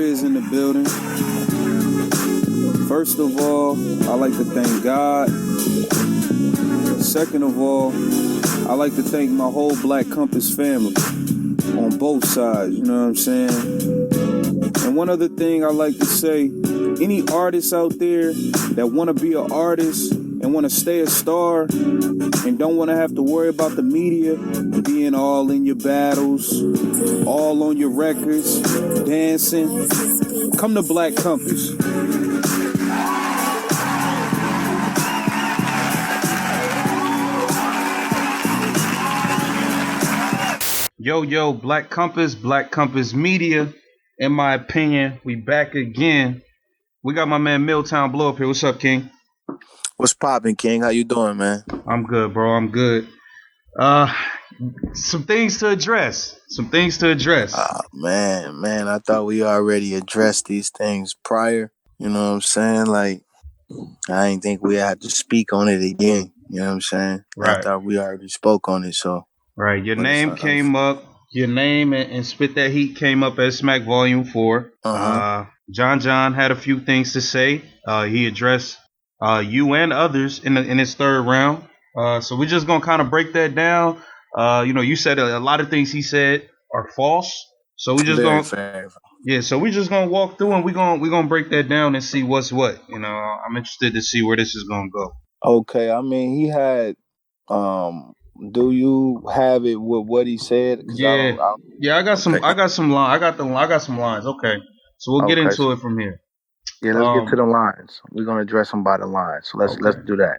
is in the building. First of all, I like to thank God. Second of all, I like to thank my whole Black Compass family on both sides, you know what I'm saying? And one other thing I like to say, any artists out there that want to be an artist and want to stay a star and don't want to have to worry about the media being all in your battles, all on your records, dancing, come to Black Compass. Yo, Black Compass Media. In my opinion, we back again. We got my man Miltown Bloe up here. What's up, King? What's poppin', King? How you doing, man? I'm good, bro. I'm good. Some things to address. Man, I thought we already addressed these things prior. You know what I'm saying? Like, I didn't think we had to speak on it again. You know what I'm saying? Right. I thought we already spoke on it, so. Right. Your name came up. Your name and Spit That Heat came up as Smack Volume 4. John had a few things to say. He addressed you and others in his third round. So we're just gonna kind of break that down. You said a lot of things he said are false. So we just so we're just gonna walk through and we're gonna break that down and see what's what. I'm interested to see where this is gonna go. Okay, I mean he had do you have it with what he said? Yeah, I got some. Okay. I got some lines. Okay, so we'll get into it from here. Yeah, let's get to the lines. We're gonna address them by the lines. So let's do that.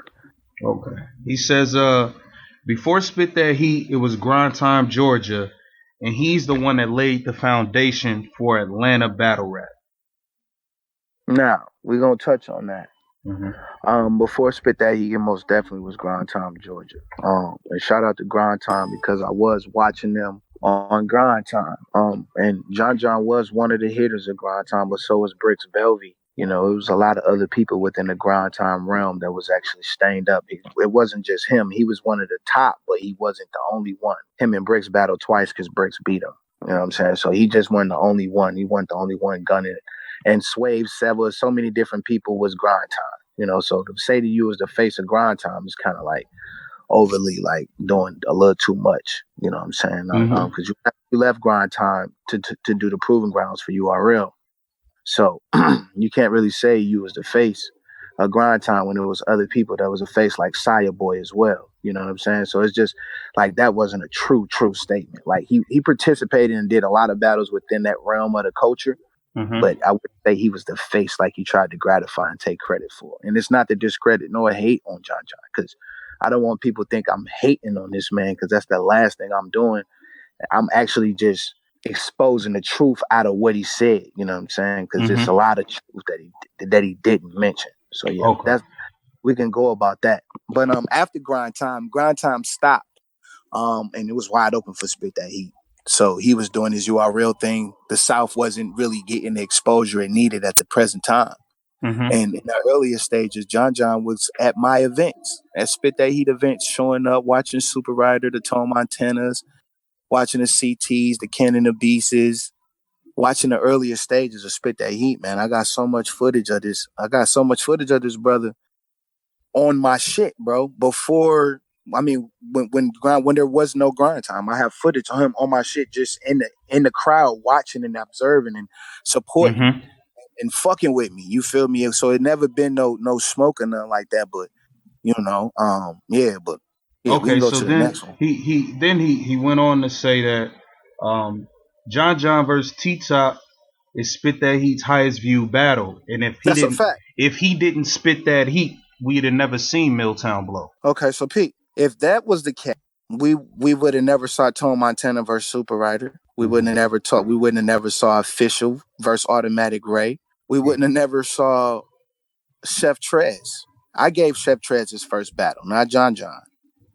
Okay. He says, before Spit That Heat, it was Grind Time, Georgia, and he's the one that laid the foundation for Atlanta battle rap. Now we're gonna touch on that. Mm-hmm. Before Spit That Heat, it most definitely was Grind Time, Georgia. And shout out to Grind Time because I was watching them on Grind Time. And John was one of the hitters of Grind Time, but so was Bricks Belvy. It was a lot of other people within the Grind Time realm that was actually stained up. It wasn't just him. He was one of the top, but he wasn't the only one. Him and Bricks battled twice because Bricks beat him. You know what I'm saying? So he just wasn't the only one. He wasn't the only one gunning it. And Swave, Sever, so many different people was Grind Time. So to say to you as the face of Grind Time is kind of like overly like doing a little too much. You know what I'm saying? Because you left Grind Time to do the Proving Grounds for URL. So you can't really say you was the face of Grind Time when there was other people that was a face like Sire Boy as well. You know what I'm saying? So it's just like that wasn't a true statement. Like he participated and did a lot of battles within that realm of the culture. Mm-hmm. But I would say he was the face like he tried to gratify and take credit for. And it's not to discredit nor hate on John, because I don't want people to think I'm hating on this man, because that's the last thing I'm doing. I'm actually just exposing the truth out of what he said. You know what I'm saying? Because there's a lot of truth that he didn't mention. So yeah, we can go about that. But after Grind Time stopped, and it was wide open for Spit That Heat. So he was doing his URL thing. The South wasn't really getting the exposure it needed at the present time. Mm-hmm. And in the earlier stages, John was at my events, at Spit That Heat events, showing up, watching Super Rider, the Tone Montanas, watching the CTs, the Ken and the Beasts, watching the earlier stages of Spit That Heat, man. I got so much footage of this. Brother, on my shit, bro. Before, I mean, when there was no Grind Time, I have footage of him on my shit, just in the crowd, watching and observing and supporting and fucking with me. You feel me? So it never been no smoke or nothing like that. But okay. So then the next one. He went on to say that John versus T-Top is Spit That Heat's highest viewed battle, and if he didn't spit that heat, we'd have never seen Miltown Bloe. Okay, so Pete, if that was the case, we would have never saw Tone Montana versus Super Rider. We wouldn't have never talked. We wouldn't have never saw Official versus Automatic Ray. We wouldn't have never saw Chef Trez. I gave Chef Trez his first battle, not John.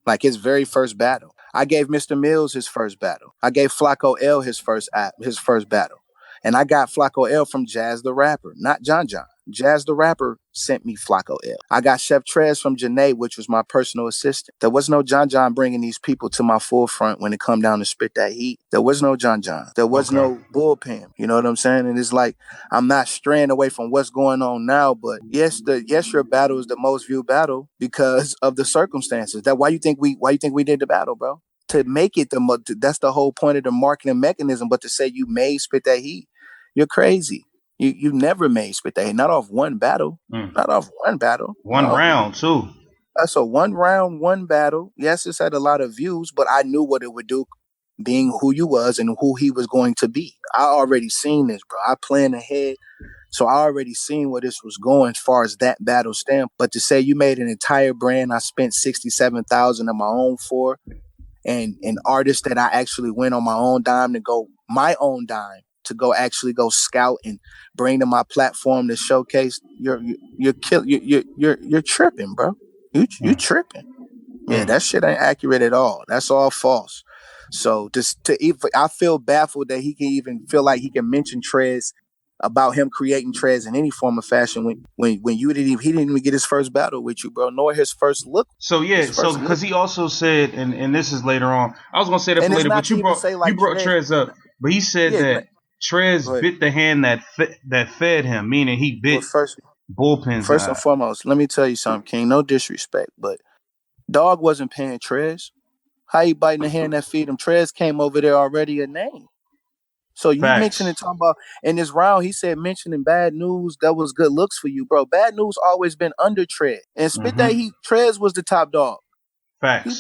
Like his very first battle. I gave Mr. Mills his first battle. I gave Flacco L his first battle. And I got Flacco L from Jazz the Rapper, not John. Jazz the Rapper sent me Flacco L. I got Chef Trez from Janae, which was my personal assistant. There was no John John bringing these people to my forefront when it come down to Spit That Heat. There was no John John. There was no bullpen. You know what I'm saying? And it's like, I'm not straying away from what's going on now, but yes, your battle is the most viewed battle because of the circumstances. Why you think we did the battle, bro? To make it that's the whole point of the marketing mechanism. But to say you made Spit That Heat, you're crazy. You never made Spit That Heat. Not off one battle. Not off one battle. One round too. That's a one round, one battle. Yes, it's had a lot of views, but I knew what it would do, being who you was and who he was going to be. I already seen this, bro. I planned ahead. So I already seen where this was going as far as that battle stamp. But to say you made an entire brand, I spent $67,000 of my own for, and an artist that I actually went on my own dime to go actually go scout and bring to my platform to showcase, you're tripping, bro. You tripping. Yeah, that shit ain't accurate at all. That's all false. So I feel baffled that he can even feel like he can mention Trez about him creating Trez in any form of fashion when he didn't even get his first battle with you, bro, nor his first look. So because he also said, and this is later on. I was gonna say that for later, but you brought Trez up. But he said that Trez bit the hand that fed him, meaning he bit bullpens. First and foremost, let me tell you something, King. No disrespect, but Dog wasn't paying Trez. How you biting the hand that feed him? Trez came over there already a name. So you mentioning talking about in this round, he said mentioning Bad News, that was good looks for you, bro. Bad News always been under Trez. And Spit That Heat, Trez was the top dog. Facts.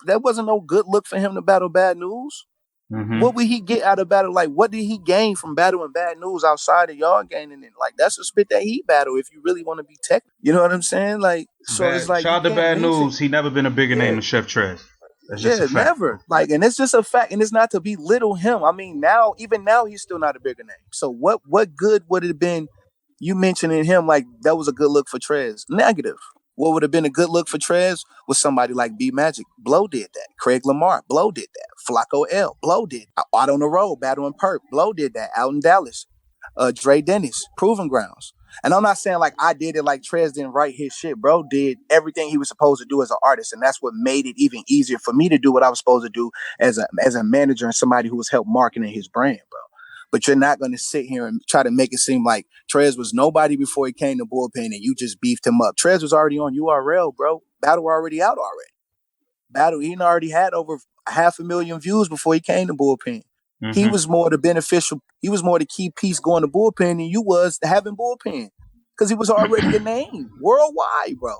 That wasn't no good look for him to battle Bad News. What would he get out of battle? Like, what did he gain from battling Bad News outside of y'all gaining it? Like, that's a Spit That Heat battle if you really want to be technical. You know what I'm saying? Like, so it's like, shout out to Bad News. He never been a bigger name than Chef Trez. That's just a fact. Never. Like, and it's just a fact, and it's not to belittle him. I mean, even now, he's still not a bigger name. So what good would it have been you mentioning him like that was a good look for Trez? Negative. What would have been a good look for Trez was somebody like B Magic. Bloe did that. Craig Lamar. Bloe did that. Flacco L. Bloe did. Out on the road, battling Perp. Bloe did that. Out in Dallas. Dre Dennis. Proving Grounds. And I'm not saying like I did it like Trez didn't write his shit. Bro did everything he was supposed to do as an artist. And that's what made it even easier for me to do what I was supposed to do as a manager and somebody who was helped marketing his brand, bro. But you're not going to sit here and try to make it seem like Trez was nobody before he came to Bullpen and you just beefed him up. Trez was already on URL, bro. Battle already out already. Battle, he already had over 500,000 views before he came to Bullpen. He was more the beneficial. He was more the key piece going to Bullpen than you was having Bullpen because he was already a name worldwide, bro.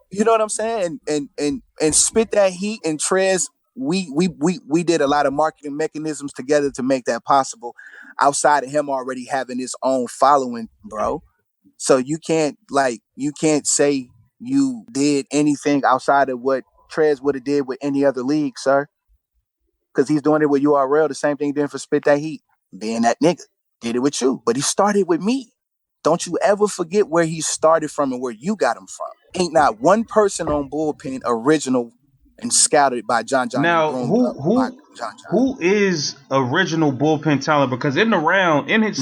You know what I'm saying? And Spit That Heat and Trez, we did a lot of marketing mechanisms together to make that possible. Outside of him already having his own following, bro. So you can't say you did anything outside of what Trez would have did with any other league, sir. Because he's doing it with URL, the same thing he did for Spit That Heat. Being that nigga. Did it with you. But he started with me. Don't you ever forget where he started from and where you got him from. Ain't not one person on Bullpen original and scouted by John John. Now, who is original Bullpen talent? Because in his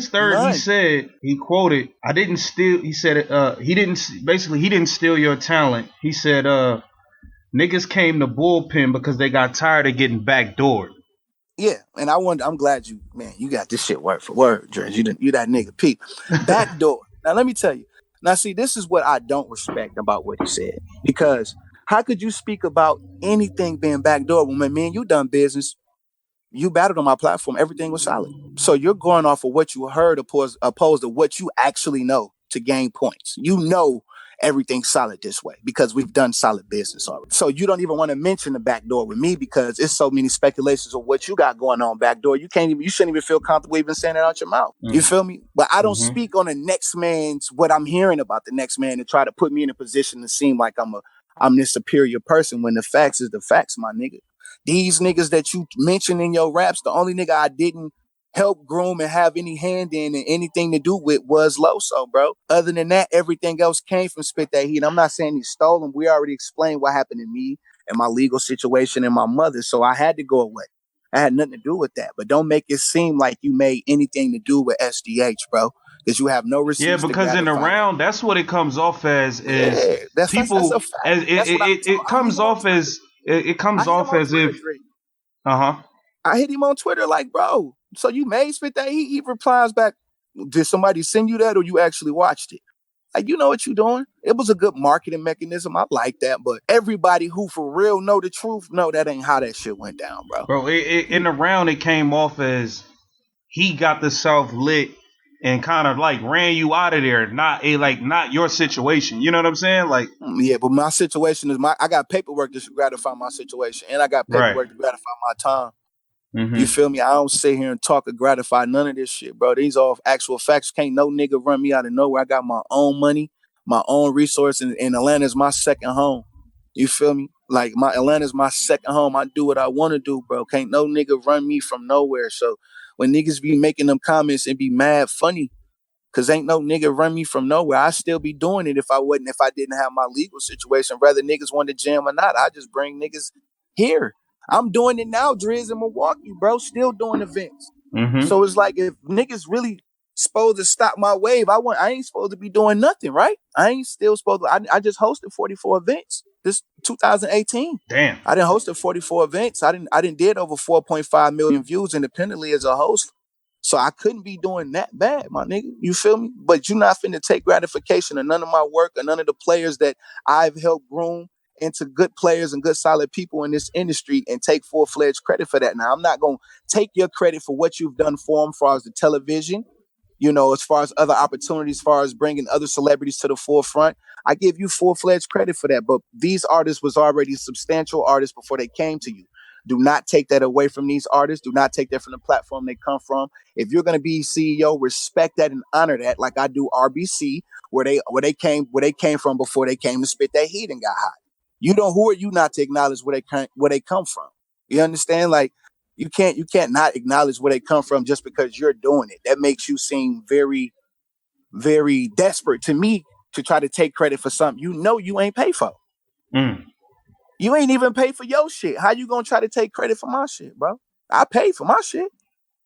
third, he said, he quoted, "I didn't steal." He said, he didn't steal your talent. He said, niggas came to Bullpen because they got tired of getting backdoored. Yeah, and I'm glad you got this shit word for word, Dredge. You that nigga peep. Backdoor. Now let me tell you. Now see, this is what I don't respect about what he said. Because how could you speak about anything being backdoor when me and you done business? You battled on my platform, everything was solid. So you're going off of what you heard opposed to what you actually know to gain points. You know everything's solid this way because we've done solid business already. So you don't even want to mention the back door with me because it's so many speculations of what you got going on back door. You shouldn't even feel comfortable even saying it out your mouth. You feel me? But I don't speak on the next man's, what I'm hearing about the next man and try to put me in a position to seem like I'm this superior person when the facts is the facts, my nigga. These niggas that you mentioned in your raps, the only nigga I didn't help groom and have any hand in and anything to do with was Loso, bro. Other than that, everything else came from Spit That Heat. I'm not saying he stole them. We already explained what happened to me and my legal situation and my mother, so I had to go away. I had nothing to do with that. But don't make it seem like you made anything to do with SDH, bro. because you have no receipts. Yeah, because in the round, that's what it comes off as. Is that's people a fact. as it comes off as it comes off as if I hit him on Twitter like, bro, so you made Spit That Heat? He replies back, did somebody send you that or you actually watched it? Like, you know what you're doing? It was a good marketing mechanism. I like that. But everybody who for real know the truth, no, that ain't how that shit went down, bro. Bro, in the round, it came off as he got the South lit and kind of like ran you out of there, not your situation. You know what I'm saying? Like, yeah, but my situation is I got paperwork to gratify my situation, and I got paperwork to gratify my time. Mm-hmm. You feel me? I don't sit here and talk or gratify none of this shit, bro. These are actual facts. Can't no nigga run me out of nowhere. I got my own money, my own resources, and Atlanta's my second home. You feel me? Like, Atlanta's my second home. I do what I want to do, bro. Can't no nigga run me from nowhere. So when niggas be making them comments and be mad funny, cause ain't no nigga run me from nowhere. I still be doing it if I didn't have my legal situation. Whether niggas want to jam or not, I just bring niggas here. I'm doing it now, Driz, in Milwaukee, bro. Still doing events. Mm-hmm. So it's like, if niggas really supposed to stop my wave, I ain't supposed to be doing nothing, right? I ain't still supposed to. I just hosted 44 events this 2018. Damn. I done hosted 44 events. I didn't did over 4.5 million views independently as a host. So I couldn't be doing that bad, my nigga. You feel me? But you're not finna take gratification of none of my work or none of the players that I've helped groom into good players and good solid people in this industry and take full-fledged credit for that. Now, I'm not going to take your credit for what you've done for them as far as the television, you know, as far as other opportunities, as far as bringing other celebrities to the forefront. I give you full-fledged credit for that. But these artists was already substantial artists before they came to you. Do not take that away from these artists. Do not take that from the platform they come from. If you're going to be CEO, respect that and honor that, like I do RBC, where they came from before they came to Spit That Heat and got hot. Who are you not to acknowledge where they come from? You understand? Like, you can't not acknowledge where they come from just because you're doing it. That makes you seem very, very desperate to me to try to take credit for something you ain't pay for. You ain't even pay for your shit. How you gonna try to take credit for my shit, bro? I paid for my shit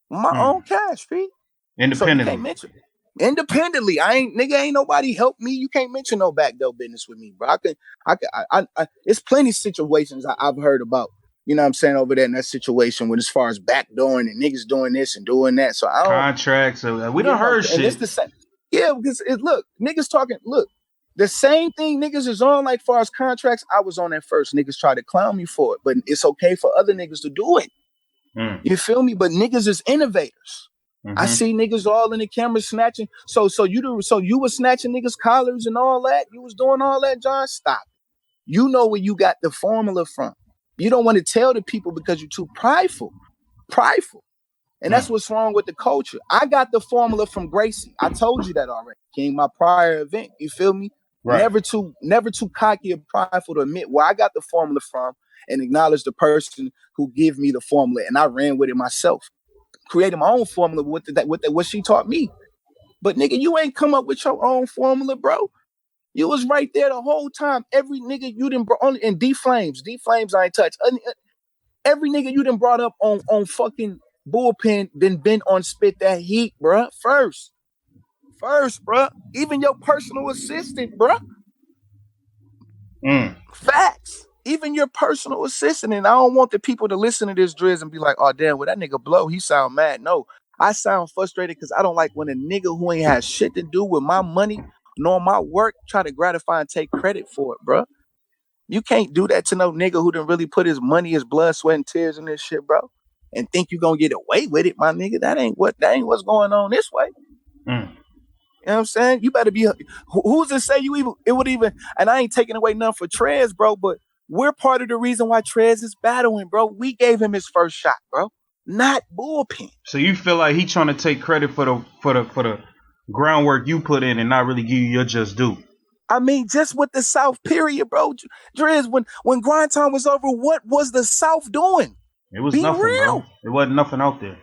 with my own cash, P. Independently. So you can't mention it. Independently. Ain't nobody help me. You can't mention no backdoor business with me, bro. It's plenty of situations I've heard about. You know what I'm saying, over there in that situation when as far as backdooring and niggas doing this and doing that. So I don't contracts. We done heard shit. And it's the same. Yeah, because niggas talking. Look, the same thing niggas is on, like far as contracts. I was on that first. Niggas try to clown me for it, but it's okay for other niggas to do it. You feel me? But niggas is innovators. Mm-hmm. I see niggas all in the camera snatching. So you was snatching niggas' collars and all that. You was doing all that, John. Stop. You know where you got the formula from. You don't want to tell the people because you're too prideful. And that's what's wrong with the culture. I got the formula from Gracie. I told you that already. King, my prior event. You feel me? Right. Never too cocky or prideful to admit where I got the formula from and acknowledge the person who gave me the formula. And I ran with it myself. Created my own formula with what she taught me. But nigga, you ain't come up with your own formula, bro. You was right there the whole time. Every nigga you done brought on in D-Flames I ain't touched. Every nigga you done brought up on fucking Bullpen been on Spit That Heat, bruh. First, bruh. Even your personal assistant, bruh. Facts. Even your personal assistant. And I don't want the people to listen to this Driz and be like, oh damn, well that nigga Blow, he sound mad. No, I sound frustrated because I don't like when a nigga who ain't has shit to do with my money nor my work try to gratify and take credit for it, bruh. You can't do that to no nigga who done really put his money, his blood, sweat, and tears in this shit, bro. And think you gonna get away with it, my nigga. That ain't what's going on this way. You know what I'm saying? You better be. Who's to say it would even? And I ain't taking away nothing for Trez, bro. But we're part of the reason why Trez is battling, bro. We gave him his first shot, bro. Not Bullpen. So you feel like he trying to take credit for the groundwork you put in and not really give you your just due. I mean, just with the South, period, bro. Driz, when grind time was over, what was the South doing? It was nothing, real. Bro. It wasn't nothing out there.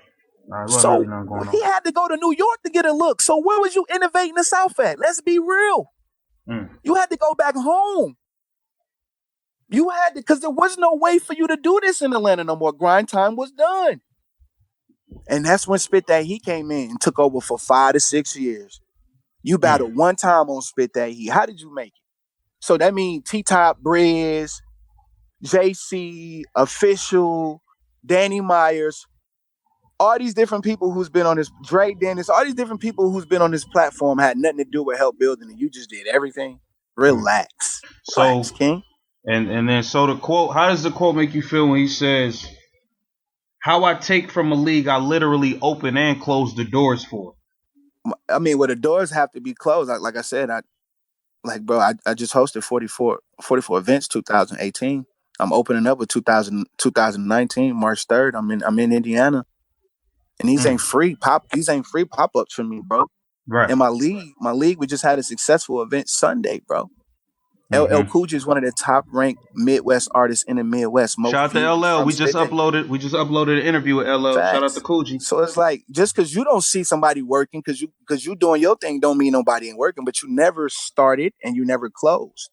So he had to go to New York to get a look. So where was you innovating the South at? Let's be real. You had to go back home. You had to, because there was no way for you to do this in Atlanta no more. Grind time was done. And that's when Spit That Heat came in and took over for 5 to 6 years. You battled one time on Spit That Heat. How did you make it? So that means T-Top, Briz, JC, Official, Danny Myers, all these different people who's been on this, Dre Dennis, all these different people who's been on this platform had nothing to do with help building it. You just did everything. Relax. Relax, King. And then so the quote, how does the quote make you feel when he says, how I take from a league I literally open and close the doors for? I mean, well, the doors have to be closed. Like I said, I just hosted 44 events 2018. I'm opening up with 2019, March 3rd. I'm in Indiana. And these ain't free pop-ups for me, bro. Right. And my league, we just had a successful event Sunday, bro. LL Cool J is one of the top-ranked Midwest artists in the Midwest. Shout out to LL. We just uploaded an interview with LL. Facts. Shout out to Cool J. So it's like, just because you don't see somebody working, because you doing your thing, don't mean nobody ain't working. But you never started and you never closed.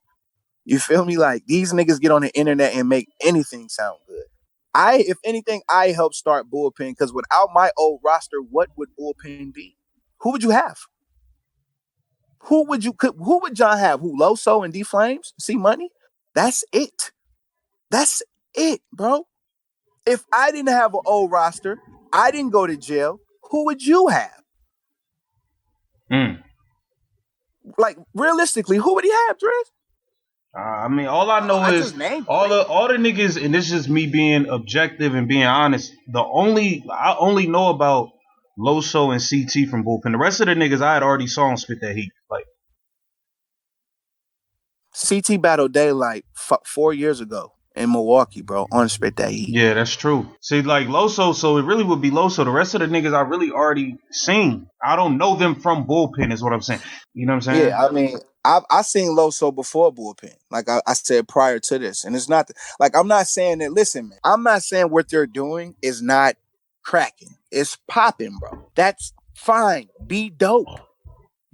You feel me? Like, these niggas get on the internet and make anything sound good. If anything, I helped start Bullpen, because without my old roster, what would Bullpen be? Who would you have? Who would John have? Who, Loso and D Flames? C Money? That's it. That's it, bro. If I didn't have an old roster, I didn't go to jail, who would you have? Like, realistically, who would he have, Driz? I mean, all I know is all the niggas, and this is just me being objective and being honest. I only know about Loso and CT from Bullpen. The rest of the niggas I had already saw on Spit That Heat. Like, CT battled Daylight 4 years ago in Milwaukee, bro, on Spit That Heat. Yeah, that's true. See, like Loso, so it really would be Loso. The rest of the niggas I really already seen. I don't know them from Bullpen, is what I'm saying. You know what I'm saying? Yeah, I mean, I seen Loso before Bullpen, like I said prior to this. And it's not, like, I'm not saying that, listen, man, I'm not saying what they're doing is not cracking. It's popping, bro. That's fine. Be dope.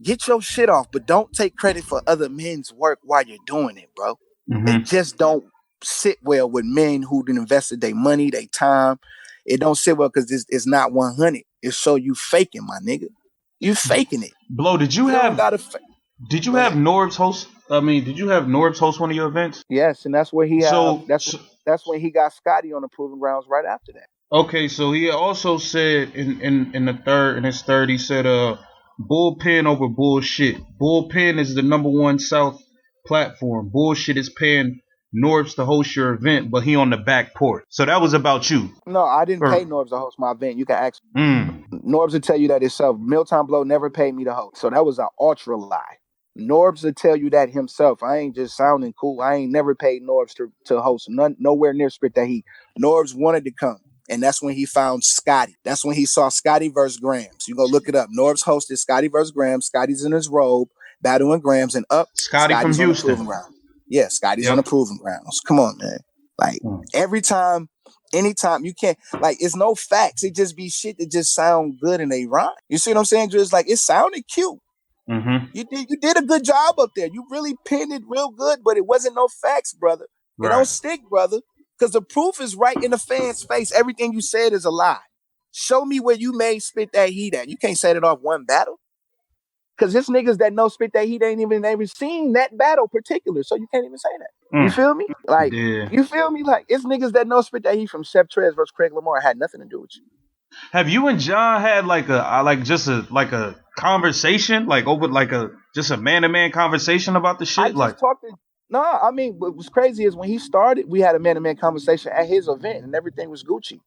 Get your shit off, but don't take credit for other men's work while you're doing it, bro. It just don't sit well with men who invested their money, their time. It don't sit well because it's not 100. It show you faking, my nigga. You faking it. Blow, did you have Norbs host? I mean, did you have Norbs host one of your events? Yes, and that's where he that's when he got Scotty on the Proving Grounds right after that. Okay, so he also said in his third, he said Bullpen over bullshit. Bullpen is the #1 South platform. Bullshit is paying Norbs to host your event, but he on the back porch. So that was about you. No, I didn't pay Norbs to host my event. You can ask Norbs will tell you that himself. Miltown Bloe never paid me to host. So that was an ultra lie. Norbs will tell you that himself. I ain't just sounding cool. I ain't never paid Norbs to host nowhere near Spit That Heat. Norbs wanted to come. And that's when he found Scotty. That's when he saw Scotty versus Grams. You go look it up. Norbs hosted Scotty versus Grams. Scotty's in his robe, battling Grams, and up. Scotty's from Houston. Yeah, Scotty's on the Proving Grounds. Come on, man. Like, every time, anytime, you can't, like, it's no facts. It just be shit that just sound good and they rhyme. You see what I'm saying? Just like, it sounded cute. You did a good job up there. You really pinned it real good, but it wasn't no facts, brother. It don't stick, brother. Because the proof is right in the fan's face. Everything you said is a lie. Show me where you made Spit That Heat at. You can't say that off one battle. Because there's niggas that know Spit That Heat ain't even seen that battle particular. So you can't even say that. You feel me? Like, you feel me? Like, it's niggas that know Spit That Heat from Chef Trez versus Craig Lamar. It had nothing to do with you. Have you and John had a conversation, like over just a man-to-man conversation about the shit? I mean, what was crazy is when he started, we had a man-to-man conversation at his event, and everything was Gucci.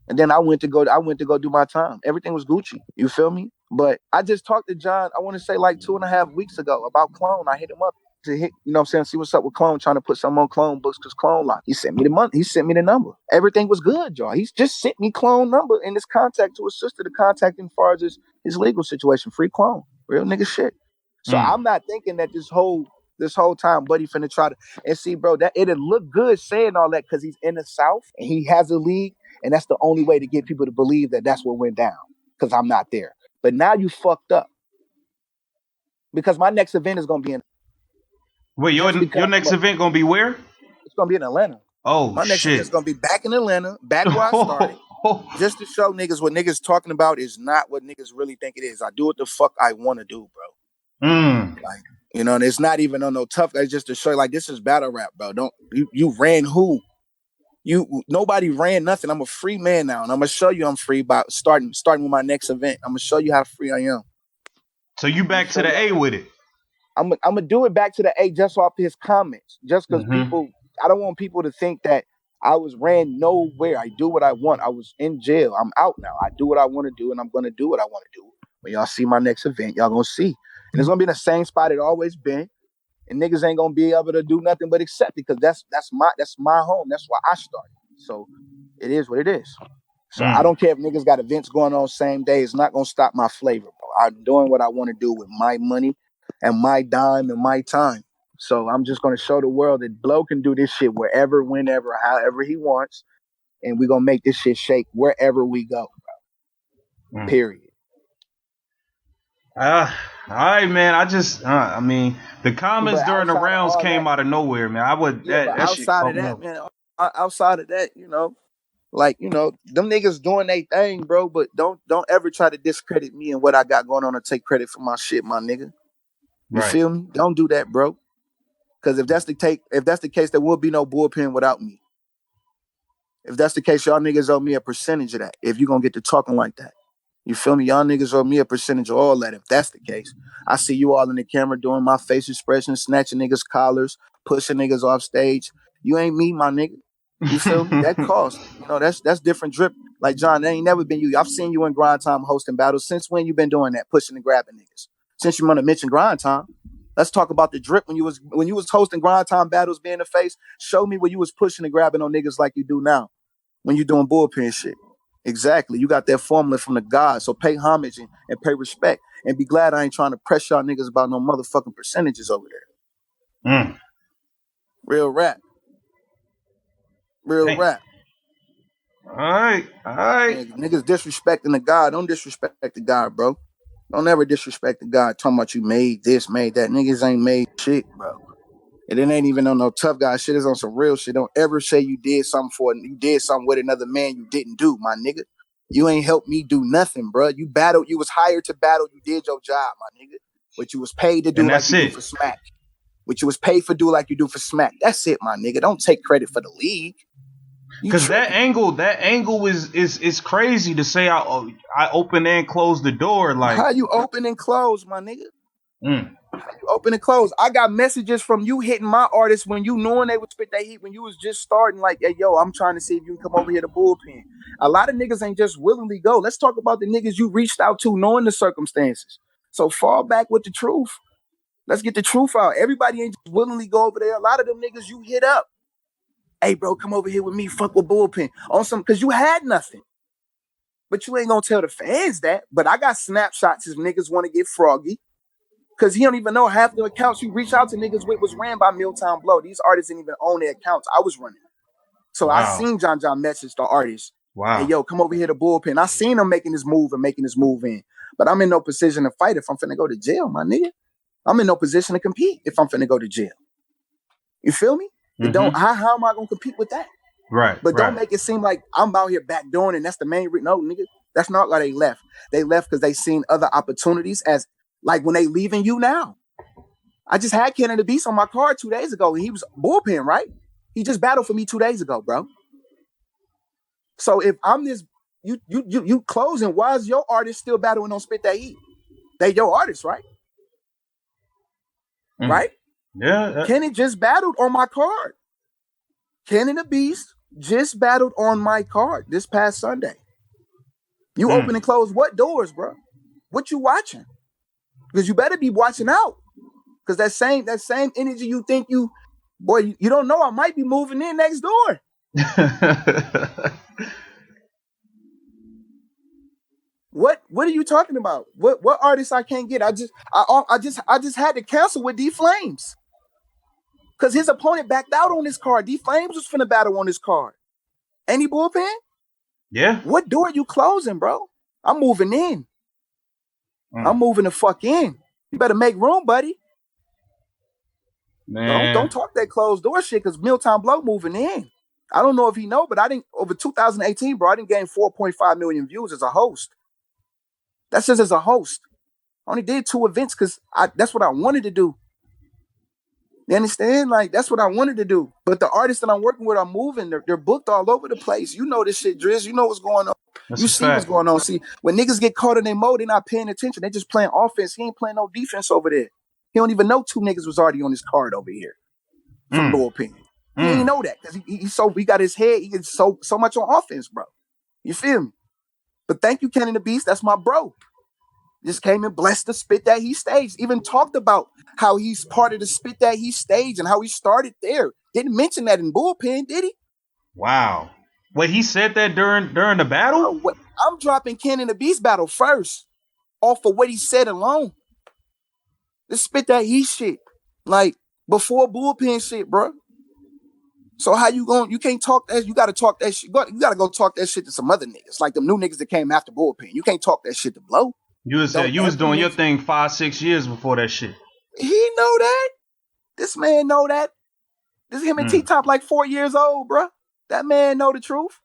And then I went to go do my time. Everything was Gucci. You feel me? But I just talked to John, I want to say like 2.5 weeks ago about Clone. I hit him up to hit, you know what I'm saying, see what's up with Clone, trying to put something on Clone books because Clone locked. He sent me the money. He sent me the number. Everything was good, y'all. He's just sent me Clone number and his contact to his sister to contact him as far as his legal situation. Free Clone. Real nigga shit. So I'm not thinking that this whole time Buddy finna try to, and see, bro, that it'd look good saying all that because he's in the South and he has a league, and that's the only way to get people to believe that that's what went down, because I'm not there. But now you fucked up, because my next event is gonna be in. Wait, your next event gonna be where? It's gonna be in Atlanta. Oh, my next event is gonna be back in Atlanta, back where I started, just to show niggas what niggas talking about is not what niggas really think it is. I do what the fuck I want to do, bro. Like, you know, and it's not even on no tough guys, just to show you, like, this is battle rap, bro. Don't you ran who? Nobody ran nothing. I'm a free man now, and I'm gonna show you I'm free by starting with my next event. I'm gonna show you how free I am. So you back to the A with it. I'm gonna do it back to the A just off his comments, just because people. I don't want people to think that I was ran nowhere. I do what I want. I was in jail. I'm out now. I do what I want to do, and I'm gonna do what I want to do. When y'all see my next event, y'all gonna see, and it's gonna be in the same spot it always been. And niggas ain't gonna be able to do nothing but accept it, because that's my home. That's why I started. So it is what it is. So I don't care if niggas got events going on same day. It's not gonna stop my flavor, bro. I'm doing what I want to do with my money and my dime and my time. So I'm just gonna show the world that Bloe can do this shit wherever, whenever, however he wants, and we're gonna make this shit shake wherever we go, bro. Period. All right, man. I mean, the comments during the rounds came out of nowhere, man. Outside of that, man, outside of that, you know, like, you know, them niggas doing their thing, bro. But don't ever try to discredit me and what I got going on, or take credit for my shit, my nigga. You feel me? Don't do that, bro. Because if that's the case, there will be no bullpen without me. If that's the case, y'all niggas owe me a percentage of that. If you gonna get to talking like that. You feel me? Y'all niggas owe me a percentage of all that. If that's the case, I see you all in the camera doing my face expressions, snatching niggas' collars, pushing niggas off stage. You ain't me, my nigga. You feel me? That cost. You know, that's different drip. Like, John, that ain't never been you. I've seen you in grind time hosting battles. Since when you been doing that, pushing and grabbing niggas? Since you want to mention grind time, let's talk about the drip when you was hosting grind time battles, being the face. Show me where you was pushing and grabbing on niggas like you do now when you doing bullpen shit. Exactly. You got that formula from the gods. So pay homage and pay respect. And be glad I ain't trying to press y'all niggas about no motherfucking percentages over there. Real rap. Real rap. All right. And niggas disrespecting the God. Don't disrespect the God, bro. Don't ever disrespect the God talking about you made this, made that. Niggas ain't made shit, bro. And it ain't even on no tough guy shit. It's on some real shit. Don't ever say you did something with another man you didn't do, my nigga. You ain't helped me do nothing, bro. You battled. You was hired to battle. You did your job, my nigga. What you was paid to do like you do for Smack. What you was paid for do like you do for Smack. That's it, my nigga. Don't take credit for the league. Because that angle is crazy to say I open and close the door. Like, how you open and close, my nigga? How you open and close? I got messages from you hitting my artists when you knowing they would spit that heat when you was just starting. Like, hey, yo, I'm trying to see if you can come over here to bullpen. A lot of niggas ain't just willingly go. Let's talk about the niggas you reached out to knowing the circumstances. So fall back with the truth. Let's get the truth out. Everybody ain't just willingly go over there. A lot of them niggas you hit up. Hey, bro, come over here with me. Fuck with bullpen on some, because you had nothing. But you ain't gonna tell the fans that. But I got snapshots if niggas want to get froggy. Because he don't even know half the accounts you reach out to niggas with was ran by Miltown Bloe. These artists didn't even own their accounts. I was running. So I seen John message the artists. Wow. Hey, yo, come over here to bullpen. I seen him making his move in. But I'm in no position to fight if I'm finna go to jail, my nigga. I'm in no position to compete if I'm finna go to jail. You feel me? It don't. How am I gonna compete with that? Right. But don't make it seem like I'm out here backdooring and that's the main reason. No, nigga. That's not why they left. They left because they seen other opportunities as like when they leaving you now. I just had Canada Beast on my card 2 days ago and he was bullpen, right? He just battled for me 2 days ago, bro. So if I'm this, you closing, why is your artist still battling on Spit That Heat? They your artists, right? Right? Yeah. Kenny just battled on my card. Canada Beast just battled on my card this past Sunday. You open and close what doors, bro? What you watching? Because you better be watching out. Because that same energy you think you don't know I might be moving in next door. What are you talking about? What artists I can't get? I just had to cancel with D Flames. Because his opponent backed out on this card. D Flames was finna battle on this card. Any bullpen? Yeah. What door you closing, bro? I'm moving in. I'm moving the fuck in. You better make room, buddy. Man. Don't talk that closed door shit because Miltown Bloe moving in. I don't know if he know, but I didn't over 2018, bro. I didn't gain 4.5 million views as a host. That's just as a host. I only did 2 events because that's what I wanted to do. You understand? Like, that's what I wanted to do. But the artists that I'm working with are moving. They're booked all over the place. You know this shit, Driz. You know what's going on. That's You a see what's fact. going on. See, when niggas get caught in their mode, they're not paying attention. They just playing offense. He ain't playing no defense over there. He don't even know 2 niggas was already on his card over here from bullpen. He ain't know that because he got his head. He gets so much on offense, bro. You feel me? But thank you, Kenny the Beast. That's my bro. Just came and blessed the Spit That Heat stage. Even talked about how he's part of the Spit That Heat stage and how he started there. Didn't mention that in bullpen, did he? Wow. Wait, he said that during the battle? Bro, I'm dropping Ken and the Beast battle first off of what he said alone. This Spit That Heat shit. Like, before bullpen shit, bro. So how you going? You can't talk that. You got to talk that shit. You got to go talk that shit to some other niggas, like them new niggas that came after bullpen. You can't talk that shit to Blow. You was doing your thing 5-6 years before that shit. He know that. This man know that. This is him and T-Top like 4 years old, bro. That man know the truth.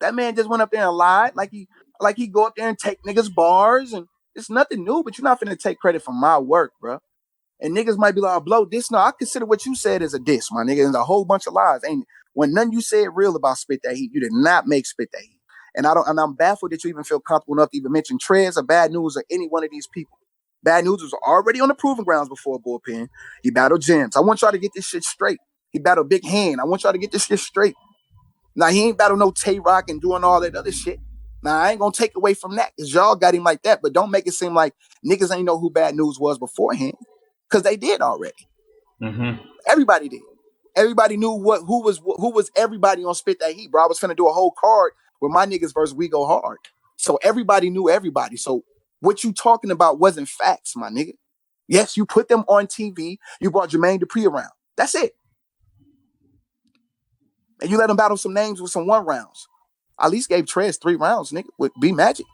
That man just went up there and lied, like he go up there and take niggas bars, and it's nothing new. But you're not finna take credit for my work, bro. And niggas might be like, oh, Blow, this. No, I consider what you said as a diss, my nigga. There's a whole bunch of lies. Ain't when none you said real about Spit That Heat, you did not make Spit That Heat. And I'm baffled that you even feel comfortable enough to even mention Trez or Bad News or any one of these people. Bad News was already on the proving grounds before bullpen. He battled Gems. I want y'all to get this shit straight. He battled Big Hand. I want y'all to get this shit straight. Now, he ain't battled no Tay-Rock and doing all that other shit. Now, I ain't gonna take away from that because y'all got him like that, but don't make it seem like niggas ain't know who Bad News was beforehand because they did already. Mm-hmm. Everybody did. Everybody knew who was everybody on Spit That Heat, bro. I was finna do a whole card with my niggas versus We Go Hard. So everybody knew everybody. So what you talking about wasn't facts, my nigga. Yes, you put them on TV. You brought Jermaine Dupri around. That's it. And you let them battle some names with some 1 rounds. I at least gave Trez 3 rounds, nigga, with B Magic.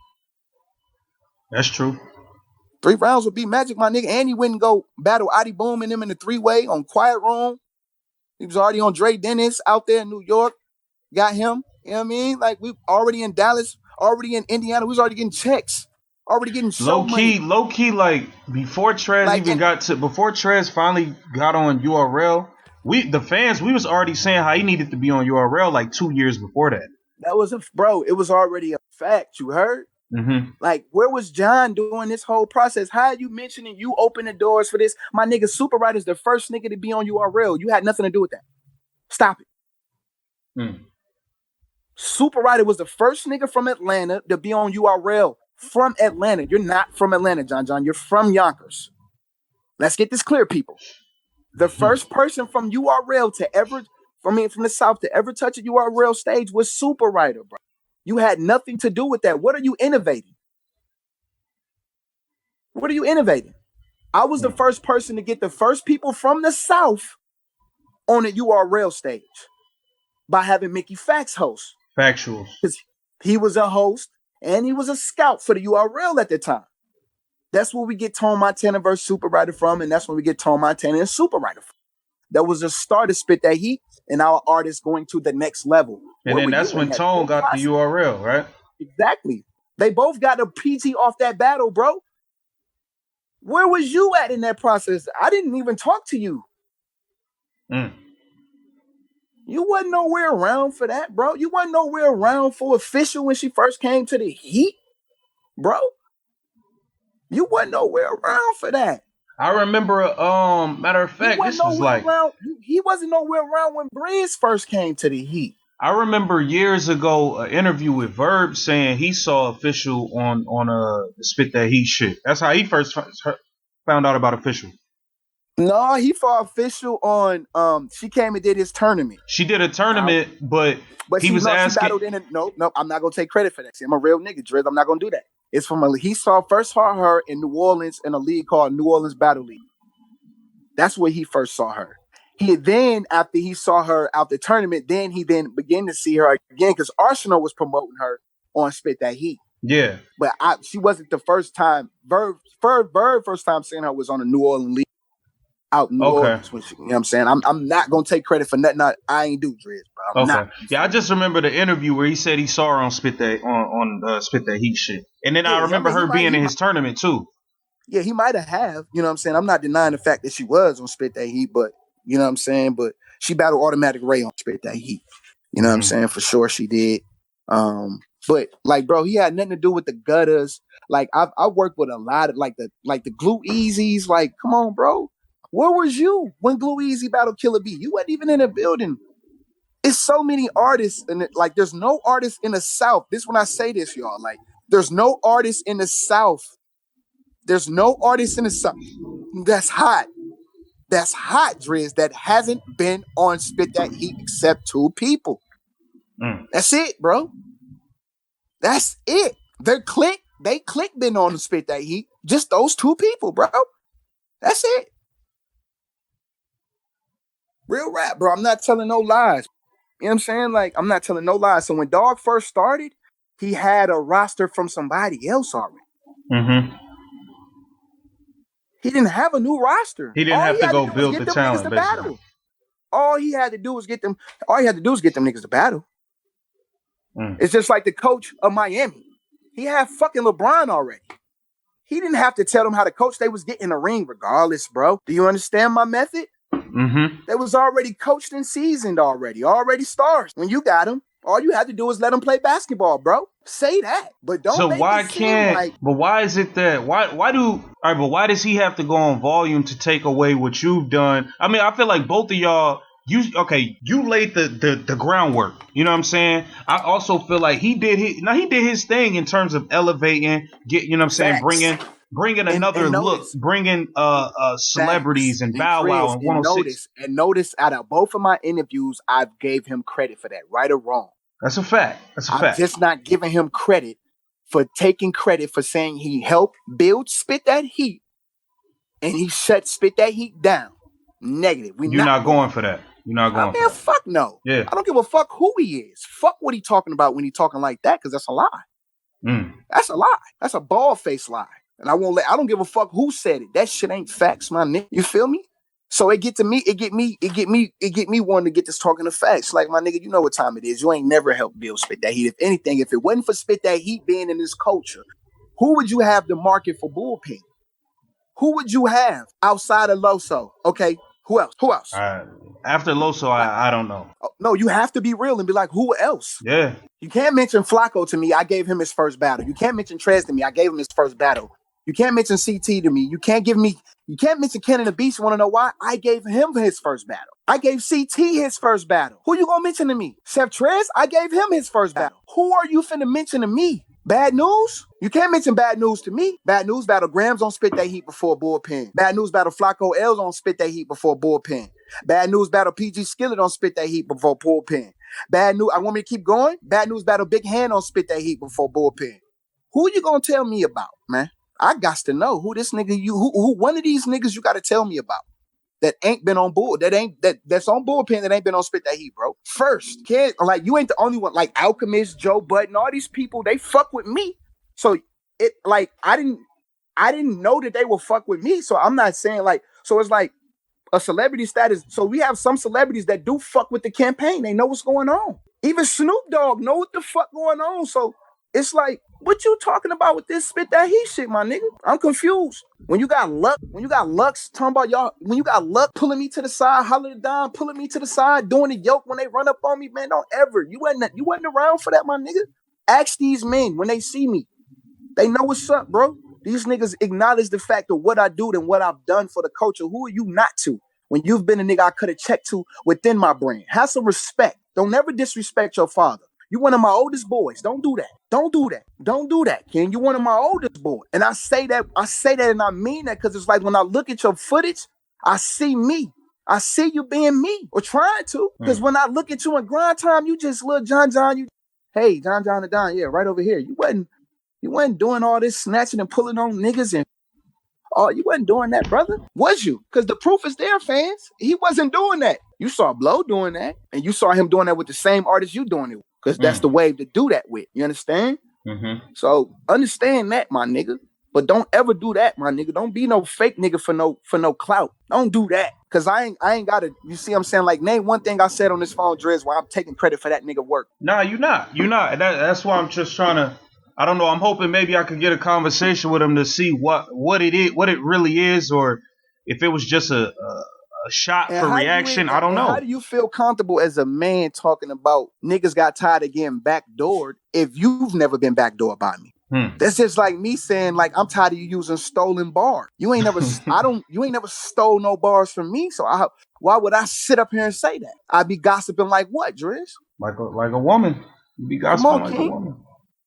That's true. 3 rounds with B Magic, my nigga. And he wouldn't go battle Adi Boom and them in the 3-way on Quiet Room. He was already on Dre Dennis out there in New York. Got him. You know what I mean? Like, we already in Dallas, already in Indiana. We was already getting checks. Already getting show money. Low key, like, before Trez finally got on URL, the fans, we was already saying how he needed to be on URL like 2 years before that. That was it was already a fact, you heard? Mm-hmm. Like, where was John doing this whole process? How are you mentioning you open the doors for this? My nigga, Super Rider's the first nigga to be on URL. You had nothing to do with that. Stop it. Super Rider was the first nigga from Atlanta to be on URL. From Atlanta. You're not from Atlanta, John. You're from Yonkers. Let's get this clear, people. The first person from URL to ever, from the South to ever touch a URL stage was Super Rider, bro. You had nothing to do with that. What are you innovating? What are you innovating? I was the first person to get the first people from the South on a URL stage by having Mickey Fax host. Factuals. Because he was a host and he was a scout for the URL at the time. That's where we get Tone Montana versus Super Rider from, and that's when we get Tone Montana and Super Rider from. That was the start of Spit That Heat and our artists going to the next level. And then that's when Tone got the URL, right? Exactly. They both got a PT off that battle, bro. Where was you at in that process? I didn't even talk to you. You wasn't nowhere around for that, bro. You wasn't nowhere around for Official when she first came to the Heat, bro. You wasn't nowhere around for that. I remember, matter of fact, this was like... He wasn't nowhere around when Briz first came to the Heat. I remember years ago an interview with Verb saying he saw Official on Spit That Heat shit. That's how he first found out about Official. No, he fought Official on she came and did his tournament. She did a tournament, but he was asking. She battled in it. No, I'm not gonna take credit for that. See, I'm a real nigga, Driz. I'm not gonna do that. It's from he saw her in New Orleans in a league called New Orleans Battle League. That's where he first saw her. He then, after he saw her out the tournament, he began to see her again because Arsenal was promoting her on Spit That Heat. Yeah. But she wasn't the first time. Verb first time seeing her was on a New Orleans league out in New Orleans. You know what I'm saying? I'm not going to take credit for nothing I ain't do, Driz, bro. I'm not. Yeah, I just remember the interview where he said he saw her on Spit That Heat shit. And then I remember her being in his tournament too. Yeah, he might have. You know what I'm saying? I'm not denying the fact that she was on Spit That Heat, but you know what I'm saying? But she battled Automatic Ray on Spit That Heat. You know what I'm saying? For sure she did. But like, bro, he had nothing to do with the gutters. Like, I worked with a lot of like the Glue Easies. Like, come on, bro. Where was you when Glue Easy battled Killer B? You weren't even in the building. It's so many artists, and like, there's no artists in the South. This when I say this, y'all. Like, there's no artists in the South. There's no artist in the South that's hot. That's hot, Driz, that hasn't been on Spit That Heat except two people. That's it, bro. That's it. They click been on the Spit That Heat. Just those two people, bro. That's it. Real rap, bro. I'm not telling no lies. You know what I'm saying? Like, I'm not telling no lies. So when Dog first started, he had a roster from somebody else already. He didn't have a new roster. He didn't have to go build the talent, basically. All he had to do was get them niggas to battle. It's just like the coach of Miami. He had fucking LeBron already. He didn't have to tell them how to coach. They was getting a ring regardless, bro. Do you understand my method? They was already coached and seasoned already stars. When you got them, all you had to do was let them play basketball, bro. Say that, but don't. So why can't? Like, but why is it that? Why does he have to go on volume to take away what you've done? I mean, I feel like both of y'all. You laid the groundwork. You know what I'm saying? I also feel like he did his thing in terms of elevating, you know what I'm saying, bringing another look, bringing celebrities and Bow Wow and 106. And notice out of both of my interviews, I've gave him credit for that, right or wrong. That's a fact. I'm just not giving him credit for taking credit for saying he helped build Spit That Heat and he shut Spit That Heat down. Negative. You're not going for that. You're not going for that. Fuck no. Yeah. I don't give a fuck who he is. Fuck what he talking about when he talking like that, because that's a lie. That's a lie. That's a bald-faced lie. And I don't give a fuck who said it. That shit ain't facts, my nigga. You feel me? So it get me wanting to get this talking to facts. Like, my nigga, you know what time it is. You ain't never helped build Spit That Heat. If anything, if it wasn't for Spit That Heat being in this culture, who would you have to market for Bullpen? Who would you have outside of Loso? Okay, who else? After Loso, I don't know. No, you have to be real and be like, who else? Yeah. You can't mention Flacco to me. I gave him his first battle. You can't mention Trez to me. I gave him his first battle. You can't mention CT to me. You can't mention Ken and the Beast. You want to know why? I gave him his first battle. I gave CT his first battle. Who you gonna mention to me? Seth Trez? I gave him his first battle. Who are you finna mention to me? Bad News? You can't mention Bad News to me. Bad News battle Grams on Spit That Heat before Bullpen. Bad News battle Flacco L's on Spit That Heat before Bullpen. Bad News battle PG Skillet on Spit That Heat before Bullpen. Bad News, I want me to keep going? Bad News battle Big Hand on Spit That Heat before Bullpen. Who you gonna tell me about, man? I got to know who this nigga who one of these niggas you gotta tell me about that ain't been on board, that's on Bullpen that ain't been on Spit That Heat, bro. First, kid, like, you ain't the only one. Like Alchemist, Joe Budden, all these people, they fuck with me. So it, like, I didn't know that they will fuck with me. So I'm not saying, like, so it's like a celebrity status. So we have some celebrities that do fuck with the campaign. They know what's going on. Even Snoop Dogg know what the fuck going on. So it's like, what you talking about with this Spit That Heat shit, my nigga? I'm confused. When you got Lux talking about y'all, when you got Luck pulling me to the side, Holler the Don pulling me to the side, doing the yoke when they run up on me, man, don't ever. You wasn't around for that, my nigga. Ask these men when they see me. They know what's up, bro. These niggas acknowledge the fact of what I do and what I've done for the culture. Who are you not to? When you've been a nigga I could have checked to within my brand. Have some respect. Don't never disrespect your father. You one of my oldest boys. Don't do that. Don't do that. Don't do that, Ken. You one of my oldest boys. And I say that and I mean that, because it's like when I look at your footage, I see me. I see you being me, or trying to. Because when I look at you in grind time, you just little John. Hey, John the Don, yeah, right over here. You wasn't doing all this snatching and pulling on niggas and you wasn't doing that, brother. Was you? Because the proof is there, fans. He wasn't doing that. You saw Blow doing that, and you saw him doing that with the same artist you doing it with. Because that's the wave to do that with. You understand? So understand that, my nigga. But don't ever do that, my nigga. Don't be no fake nigga for no clout. Don't do that. Cause I ain't gotta, you see what I'm saying? Like, name one thing I said on this phone, Driz, where I'm taking credit for that nigga work. Nah, you're not. That's why I'm just trying to I don't know. I'm hoping maybe I could get a conversation with him to see what it is, what it really is, or if it was just a shot for reaction. I don't know. How do you feel comfortable as a man talking about niggas got tired of getting backdoored if you've never been backdoored by me? That's just like me saying, like, I'm tired of you using stolen bars. You ain't never you ain't never stole no bars from me. So why would I sit up here and say that? I'd be gossiping like what, Driz? Like a woman. You be gossiping like King. A woman.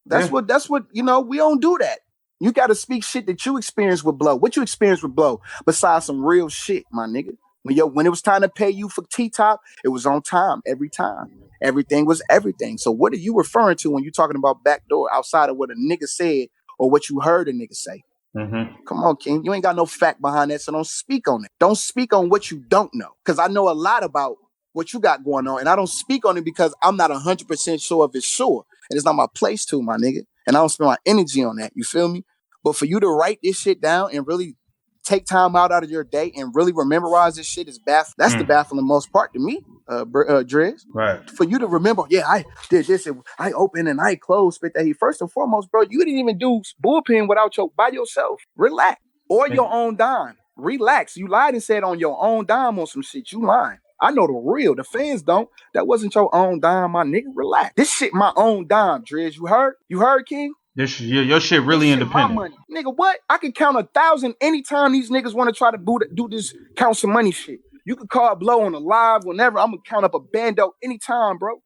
That's what we don't do that. You gotta speak shit that you experienced with Blow. What you experienced with Blow, besides some real shit, my nigga. When it was time to pay you for T-Top, it was on time every time. Everything was everything. So what are you referring to when you're talking about backdoor outside of what a nigga said or what you heard a nigga say? Mm-hmm. Come on, King. You ain't got no fact behind that, so don't speak on it. Don't speak on what you don't know. Because I know a lot about what you got going on, and I don't speak on it because I'm not 100% sure if it's sure. And it's not my place to, my nigga. And I don't spend my energy on that. You feel me? But for you to write this shit down and really take time out of your day and really memorize this shit is baffling. That's the baffling most part to me, Driz. Right. For you to remember, yeah, I did this, and I opened and I closed, Spit That Heat. First and foremost, bro, you didn't even do bullpen by yourself. Relax. Or your own dime. Relax. You lied and said on your own dime on some shit. You lying. I know the real. The fans don't. That wasn't your own dime, my nigga. Relax. This shit my own dime, Driz. You heard? You heard, King? Your shit really this independent. Shit my money. Nigga, what? I can count 1,000 anytime these niggas want to try to do this count some money shit. You can call Blow on the live whenever. I'm gonna count up a bando anytime, bro.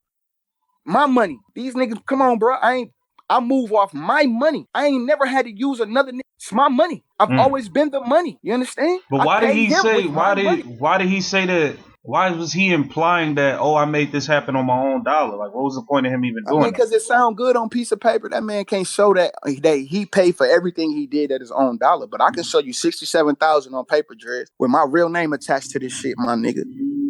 My money. These niggas, come on, bro. I move off my money. I ain't never had to use another nigga. It's my money. I've always been the money. You understand? But why did he say that? Why was he implying that, I made this happen on my own dollar? Like, what was the point of him even doing that? Because it sounds good on piece of paper. That man can't show that he paid for everything he did at his own dollar. But I can show you $67,000 on paper, Driz, with my real name attached to this shit, my nigga.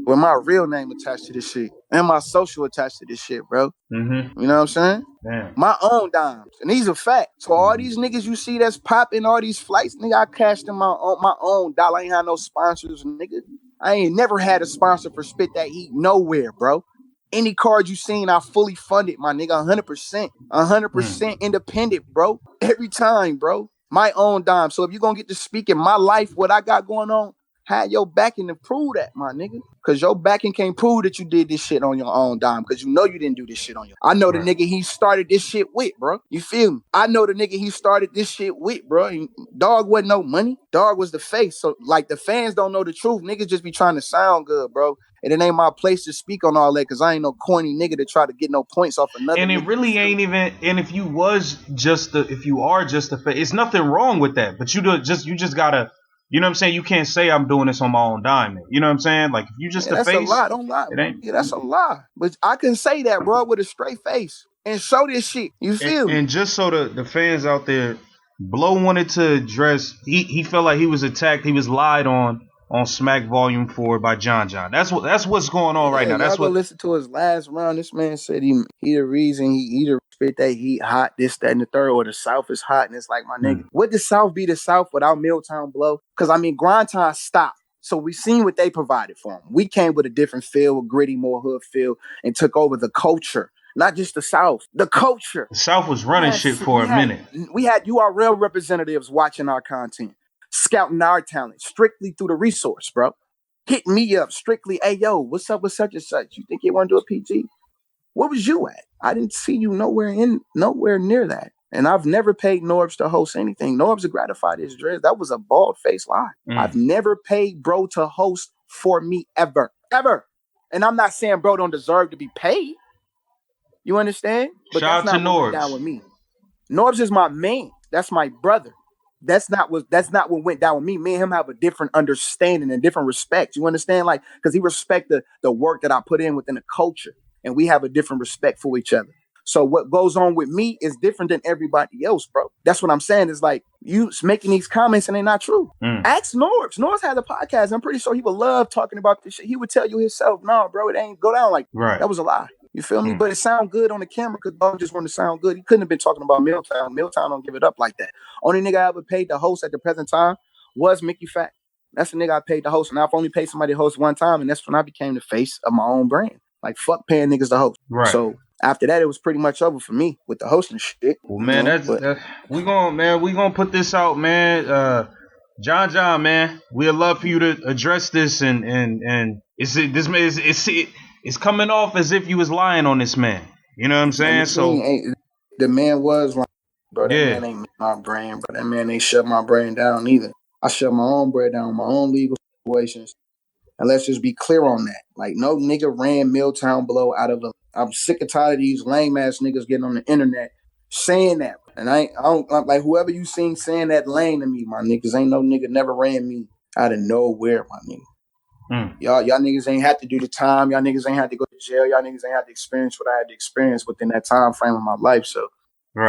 With my real name attached to this shit. And my social attached to this shit, bro. Mm-hmm. You know what I'm saying? Damn. My own dimes. And these are facts. So all these niggas you see that's popping all these flights, nigga, I cashed in my own dollar. I ain't had no sponsors, nigga. I ain't never had a sponsor for Spit That Heat nowhere, bro. Any card you seen, I fully funded, my nigga, 100%. 100% independent, bro. Every time, bro. My own dime. So if you're going to get to speak in my life, what I got going on, have your backing to prove that, my nigga. Because your backing can't prove that you did this shit on your own dime. Because you know you didn't do this shit on your own. I know the nigga he started this shit with, bro. You feel me? I know the nigga he started this shit with, bro. And dog wasn't no money. Dog was the face. So, like, the fans don't know the truth. Niggas just be trying to sound good, bro. And it ain't my place to speak on all that because I ain't no corny nigga to try to get no points off another. And it really ain't even. And if you are just the face, it's nothing wrong with that. But you just gotta. You know what I'm saying? You can't say I'm doing this on my own dime. You know what I'm saying? Like, if you just the face. That's a lie. Don't lie. Yeah, that's a lie. But I can say that, bro, with a straight face and show this shit. You feel me? And just so the fans out there, Blow wanted to address, he felt like he was attacked. He was lied on Smack Volume 4 by John John. That's what's going on right now. That's what. Listen to his last round. This man said he the reason he either Spit That Heat hot, this, that, and the third, or the South is hot. And it's like, my nigga, would the South be the South without Miltown Bloe? Because, I mean, Grind Time stopped. So we seen what they provided for him. We came with a different feel, a gritty, more hood feel, and took over the culture. Not just the South, the culture. The South was running shit for a minute. We had URL representatives watching our content, scouting our talent strictly through the resource, bro. Hit me up strictly, hey, yo, what's up with such and such? You think you want to do a PG? Where was you at? I didn't see you nowhere near that. And I've never paid Norbs to host anything. Norbs to gratify his dreads. That was a bald-faced lie. I've never paid bro to host for me ever. Ever. And I'm not saying bro don't deserve to be paid. You understand? But shout out to Norbs. Down with me. Norbs is my man. That's my brother. That's not what went down with me. Me and him have a different understanding and different respect. You understand? Like, because he respect the work that I put in within the culture. And we have a different respect for each other. So what goes on with me is different than everybody else, bro. That's what I'm saying. Is like you making these comments and they're not true. Ask Norbs. Norbs had a podcast. I'm pretty sure he would love talking about this shit. He would tell you himself, no, bro, it ain't go down like that. That was a lie. You feel me? But it sound good on the camera because dog just wanted to sound good. He couldn't have been talking about Miltown. Miltown don't give it up like that. Only nigga I ever paid the host at the present time was Mickey Fat. That's the nigga I paid the host. And I've only paid somebody to host one time. And that's when I became the face of my own brand. Like, fuck paying niggas to host. Right. So after that, it was pretty much over for me with the hosting shit. Well, man, we gonna put this out, man. John, man, we'd love for you to address this, and it's coming off as if you was lying on this man. You know what I'm saying? So the man was lying, bro. That yeah. man ain't my brain, bro. That man ain't shut my brain down either. I shut my own brain down with my own legal situations. And let's just be clear on that. Like, no nigga ran Miltown Bloe out of a. I'm sick and tired of these lame ass niggas getting on the internet saying that. And I don't like whoever you seen saying that lame to me, my niggas. Ain't no nigga never ran me out of nowhere, my nigga. Y'all niggas ain't had to do the time. Y'all niggas ain't had to go to jail. Y'all niggas ain't had to experience what I had to experience within that time frame of my life. So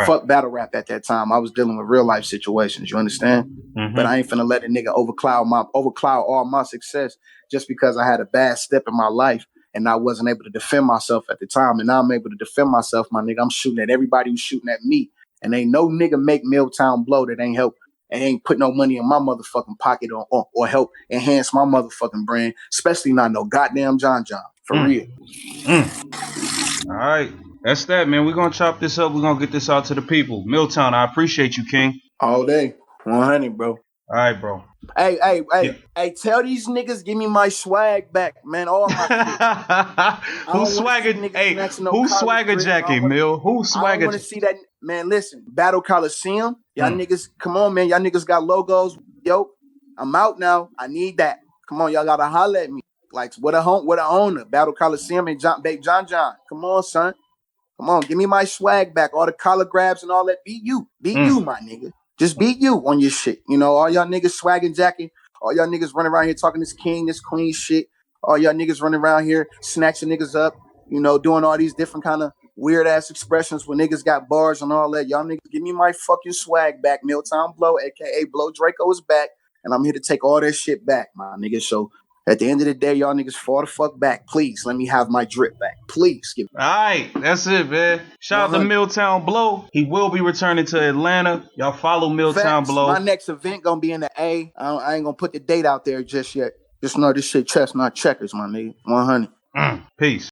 fuck battle rap at that time. I was dealing with real life situations. You understand? Mm-hmm. But I ain't finna let a nigga overcloud all my success just because I had a bad step in my life and I wasn't able to defend myself at the time. And now I'm able to defend myself, my nigga. I'm shooting at everybody who's shooting at me. And ain't no nigga make Miltown Bloe that ain't help and ain't put no money in my motherfucking pocket or help enhance my motherfucking brand, especially not no goddamn John. For real. All right. That's that, man. We're going to chop this up. We're going to get this out to the people. Miltown, I appreciate you, King. All day. 100, bro. All right, bro. Hey, tell these niggas give me my swag back, man. All my Who's swagger jacking, Mill? Who's swagger? I want to see that, man. Listen, Battle Coliseum. Y'all niggas, come on, man. Y'all niggas got logos. Yo, I'm out now. I need that. Come on, y'all gotta holler at me. Like, what a owner. Battle Coliseum and John. Come on, son. Come on, give me my swag back. All the collar grabs and all that. Be you, my nigga. Just be you on your shit. You know, all y'all niggas swagging jacking. All y'all niggas running around here talking this king, this queen shit. All y'all niggas running around here snatching niggas up. You know, doing all these different kind of weird ass expressions when niggas got bars and all that. Y'all niggas give me my fucking swag back. Miltown Bloe, aka Blow Draco, is back, and I'm here to take all that shit back, my nigga. So at the end of the day, y'all niggas fall the fuck back. Please let me have my drip back. Please give me. All right, that's it, man. Shout out to Miltown Bloe. He will be returning to Atlanta. Y'all follow Miltown Bloe. My next event gonna be in the A. I ain't gonna put the date out there just yet. Just know this shit chestnut checkers, my nigga. 100. Peace.